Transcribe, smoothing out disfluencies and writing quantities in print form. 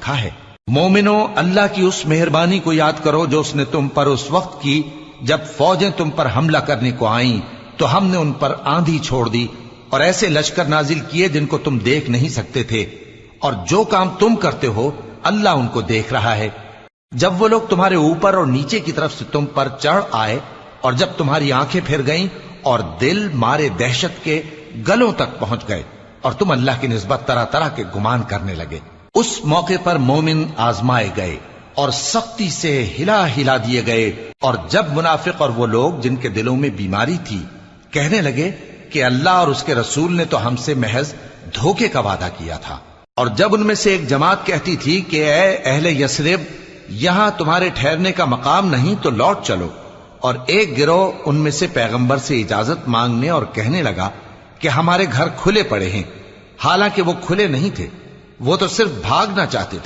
رکھا ہے۔ مومنو، اللہ کی اس مہربانی کو یاد کرو جو اس نے تم پر اس وقت کی جب فوجیں تم پر حملہ کرنے کو آئیں تو ہم نے ان پر آندھی چھوڑ دی اور ایسے لشکر نازل کیے جن کو تم دیکھ نہیں سکتے تھے، اور جو کام تم کرتے ہو اللہ ان کو دیکھ رہا ہے۔ جب وہ لوگ تمہارے اوپر اور نیچے کی طرف سے تم پر چڑھ آئے اور جب تمہاری آنکھیں پھر گئیں اور دل مارے دہشت کے گلوں تک پہنچ گئے اور تم اللہ کی نسبت طرح طرح کے گمان کرنے لگے، اس موقع پر مومن آزمائے گئے اور سختی سے ہلا ہلا دیے گئے۔ اور جب منافق اور وہ لوگ جن کے دلوں میں بیماری تھی کہنے لگے کہ اللہ اور اس کے رسول نے تو ہم سے محض دھوکے کا وعدہ کیا تھا، اور جب ان میں سے ایک جماعت کہتی تھی کہ اے اہل یثرب، یہاں تمہارے ٹھہرنے کا مقام نہیں تو لوٹ چلو، اور ایک گروہ ان میں سے پیغمبر سے اجازت مانگنے اور کہنے لگا کہ ہمارے گھر کھلے پڑے ہیں، حالانکہ وہ کھلے نہیں تھے، وہ تو صرف بھاگنا چاہتے تھے۔